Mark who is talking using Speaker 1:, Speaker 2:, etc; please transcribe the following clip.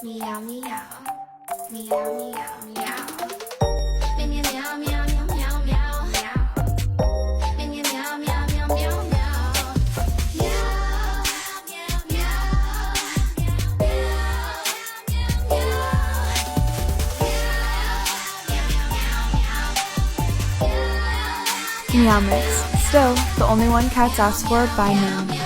Speaker 1: meow meow meow meow meow. Meow meow meow meow meow meow meow. Meow meow meow meow meow meow. Meow meow meow meow meow.
Speaker 2: Meow mix. Still, the only one cats ask for by name.